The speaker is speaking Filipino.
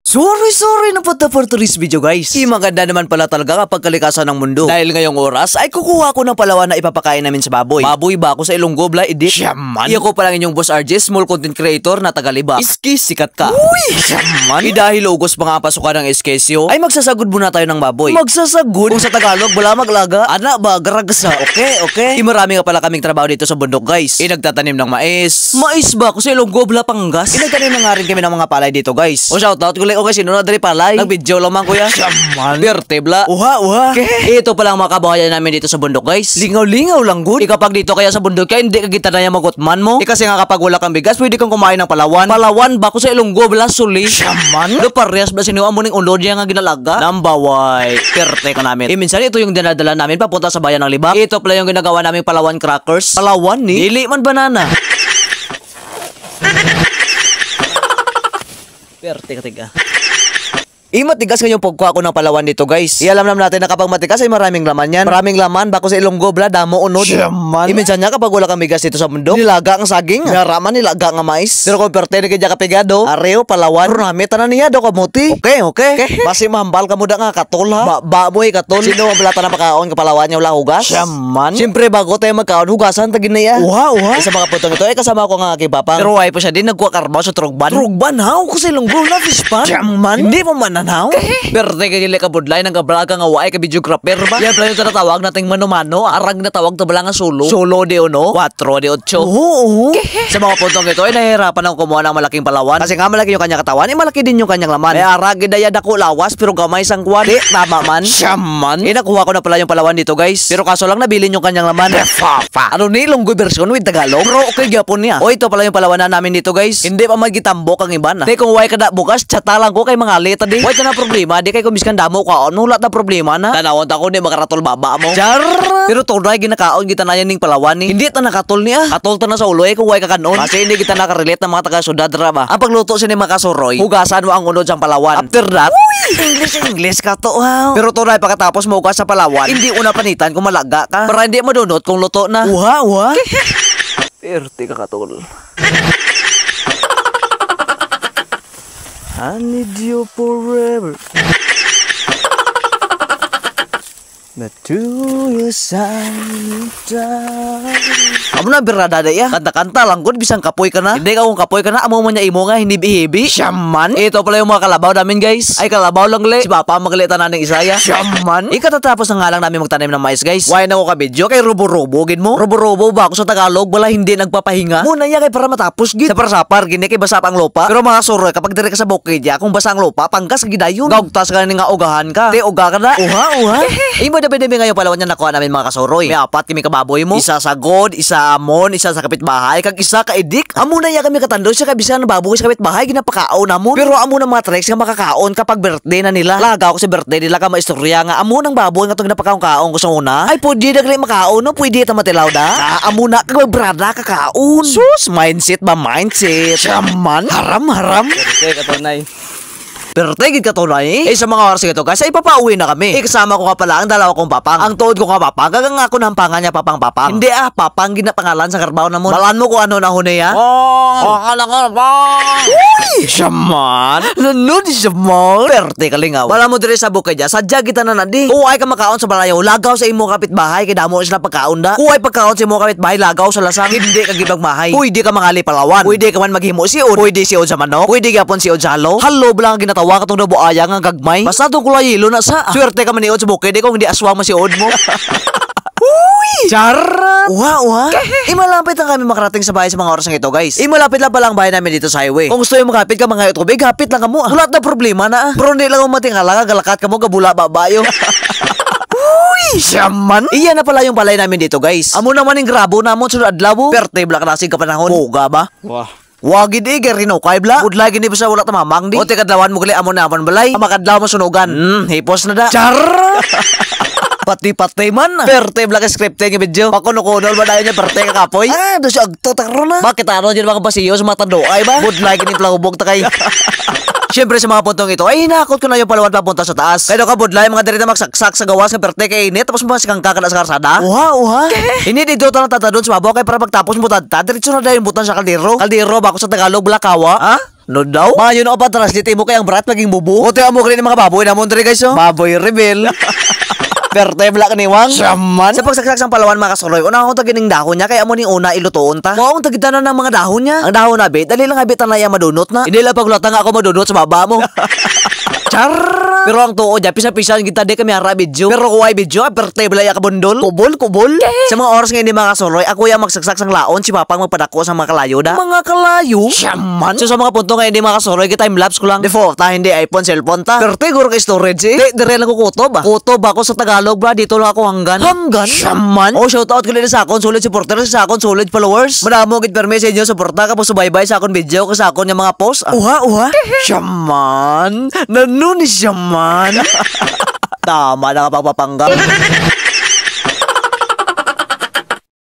Sorry na punta for today's video guys. Maganda naman pala talaga kapag kalikasan ng mundo. Dahil ngayong oras ay kukuha ko ng palawan na ipapakain namin sa baboy. Baboy ba ako sa Ilonggo bla edit? Shaman. Iyan ko pa lang inyong boss RJ, small content creator na taga-Liba. Iskis, sikat ka. Uy! Shaman. Dahil ugos pa nga pasukan ng eskesyo, ay magsasagod muna tayo ng baboy. Magsasagod? Kung sa Tagalog, wala maglaga. Ana ba, garagsa. Okay. Marami nga pala kaming trabaho dito sa bundok guys. Nagtatanim ng mais. Mais ba ako sa Ilonggo bla Pangas? Nagtanim na nga rin kami ng mga palay dito guys. O shoutout ko lang. Okay, sino na dari palay? Nag-video lang man kuya. Shaman. Bertebla. Uha. Ito pala ang mga kabahayan namin dito sa bundok guys. Lingaw lang good. Kapag dito kaya sa bundok kaya hindi ka kita na yung magutman mo. Kasi nga kapag wala kang bigas, pwede kang kumain ng palawan. Palawan ba ko sa Ilonggo bala suli? Shaman. Do parehas ba sinuha mo ning ulod niya nga ginalaga? Nambaway. Perte ka namin. Minsan ito yung dinadala namin papunta sa bayan ng Libak. Ito pala yung ginagawa naming palawan crackers. Palawan ni? Dili man banana. Perte ka tiga. Matigas ngayong pagkuha ko ng palawan dito guys. Alam naman natin na kapag matigas ay maraming laman yan. Maraming laman bako sa Ilonggo bla damo unod. Shaman. Minsan niya kapag wala kang bigas dito sa mundo, nilaga ang saging. Naraman nilaga nga mais. Pero kung perte ni kaya kapigado, areo palawan. Pero nami tanan niya do kamuti. Okay. Basi mahambal ka mo da nga katol ha. Baboy katol. Sino ang balata na pakaon ka palawan niya wala hugas? Shaman. Siyempre bago tayo magkaon hugasan tagin na ya. Uha. Sa mga putong ito ay kasama ko nga kay Papang. Pero why po siya din nagkuha karbaw sa trugban. Trugban ha? Ko sa Ilonggo na fish pan. Shaman. Hindi mo man now? Perte ka gili ka budlay ng kabraga nga waay ka videographer ba? Yan pala yung tinatawag nating mano-mano. Arag na tawag to bala nga solo. Solo de uno, 4 de 8. Oo. Sa mga puntong ito ay nahihirapan ako kumuha ng malaking palawan. Kasi nga malaki yung kanyang katawan, malaki din yung kanyang laman. May arag daya dako lawas pero gamay sang kwan. Tama man. Shaman. Nakuha ko na pala yung palawan dito guys. Pero kaso lang nabilin yung kanyang laman. Ano ni Ilonggo version with Tagalog? Pero okay gyapon niya. O ito pala yung palawan na namin dito guys. Hindi pa magitambok ang iban. Te kung way kada bukas, chatalang ko kay mga leta di. Way na problema, di kay kumiskan damo ka ano, wala ta problema na. Tanawon ta ko ni makaratol baba mo. Char! Pero tunay ginakaon kita na yan ning palawan ni. Hindi ta nakatol niya. Katol ta na sa ulo kung way ka kanon. Kasi hindi kita nakarelate ng mga taga-syudad ra ba. Ang pagluto sa ni makasuroy, hugasan mo ang unod sang palawan. After that, English ka to. Wow. Pero tunay pagkatapos mo hugas sa palawan, hindi una panitan kung malaga ka. Para hindi madunot kung luto na. Uha. Perte ka katol. I need you forever. But to your side. Amo na birada da ya. Kanta-kanta lang gud bisang kapoy ka na. Hindi ka kung kapoy ka na amo man niya imo nga hindi bihibi. Shaman. Ito pala yung mga kalabaw namin guys. Ay kalabaw lang le. Si Papa magalita na ng isaya. Shaman. Ikatatapos na nga lang namin magtanim ng mais guys. Why na ko ka video kay robo-robo gid mo? Robo-robo ba ako sa Tagalog wala hindi nagpapahinga. Muna niya kay para matapos gid. Sapar-sapar gini kay basa ang lupa. Pero mga suro kapag dire ka sa bukid ya kung basa ang lupa panggas gidayon. Gawtas ka ni nga ugahan ka. Te uga ka na. Uha. Imo dami ngayon palawan niya nakuha namin mga kasuroy. May 4 kami kababoy mo. Isa sa god, isa amon, isa sa kapitbahay, kag isa ka edik. Amo na ya kami katando siya kabisan ng baboy sa kapitbahay ginapakaon namon. Pero amo na mga tricks nga makakaon kapag birthday na nila. Lagaw ko sa birthday nila ka maistorya nga amo ng baboy nga tong ginapakaon ko sa una. Ay pwede dagli makaon no, pwede ta matilaw da. Amo na kag brada kakaon. Sus, mindset. Shaman. Haram. Okay, katunay. Pero tigid ka to na sa mga oras ito guys, ay papauwi na kami. Kasama ko nga pala ang dalawa kong papang. Ang tuod ko nga papang, gagang ako ng pangan niya papang. Hindi papang ginapangalan sa karbaw na mo. Balaan mo kung ano na hunay ha. Akala nga papang. Uy! Shaman! Nanod shaman! Perte kalingaw. Wala mo dire sa bukid ya, sadya kita na nadi. Kung ay ka makaon sa balayaw, lagaw sa imo kapitbahay, kay damo sila pagkaon da. Kung ay pagkaon sa imo kapitbahay, lagaw sa lasang, hindi ka gibagmahay. Pwede ka mangali palawan. Pwede ka man maghimo siod. Pwede siod sa manok. Pwede gapon siod sa halo. Halo blang ginatawa katong nabo aya nga gagmay. Basta tong kulay yelo na sa. Swerte ka maniod sa bukid kung hindi aswang masiod mo. Uy! Charot! Uha. Malapit na kami makarating sa bahay sa mga oras ng ito guys. Malapit lang pala ang bahay namin dito sa highway. Kung gusto yung makapit ka mga tubig, hapit lang ka mo. Wala na problema na. Pero hindi lang umatingala, galakat ka mo, gabula babayo. Uy! Shaman! Iyan na pala yung palay namin dito guys. Amo naman yung grabo namon sunod adlaw. Perte black nasig ka panahon. Puga ba? Wah. Wagi di gerino kay bla. Budlay gini sa wala tamamang di. O kadlawan mo gali amo na man balay. Makadlaw mo sunugan. Hipos na da. Char! Pati-pati man. Perte black scripting yung video. Pakuno-kunol ba dayon niya perte ka kapoy? Do siya agto takro na. Bakit ano dyan mga basiyo sa mga tando ay ba? Budlay gini plahubog ta kay. Siyempre sa mga puntong ito ay hinakot ko na yung palawan papunta sa taas. Kaya ka budlay mga diri na magsaksak sa gawas ng perte kay init tapos masikang kakada sa karsada. Uha. Ini dito ta lang tatadon sa babaw kay para pagtapos mo tadta diretso na dayon butan sa kaldero. Kaldero ba ako sa Tagalog blakawa? Ha? No daw? Mga yun ako pa translate mo kayang brat maging bubu. Ote mo kini mga baboy na mo dre guys oh. Baboy rebel. Perte black ni Wang. Shaman. Sa pagsaksak sang Palawan mga kasuloy, una akong tagining dahon niya kaya mo ni una ilutoon ta. Mo akong tagidanan ng mga dahon niya. Ang dahon na bit, dali lang abit na ya madunot na. Hindi lang paglutang ako madunot sa baba mo. Char. Pero ang tuo dyan, pisa-pisa kita di kami hara video. Pero kuway video, perte balaya ka bundol. Kubol. Sa mga oras ngayon ni mga kasuloy, ako yung magsaksak sang laon, si Papang magpadako sa mga kalayo da. Mga kalayo? Shaman. So sa mga punto ngayon ni mga kasuloy, time-lapse ko lang. Default ta, hindi iPhone, cellphone ta. Perte, guro kay storage eh. Dire lang ko kutob ah. Kutob ako sa Tagalog bra, dito lang ako hanggan. Hanggan? Shaman. Oh, shoutout ko nila sa akon, solid supporter, sa akon, solid followers. Madamo gid perme sa inyo, suporta ka po subaybay sa akon video, sa akon yung mga post. Uha. Shaman. Nanu ni Shaman. Tama na kapagpapanggap.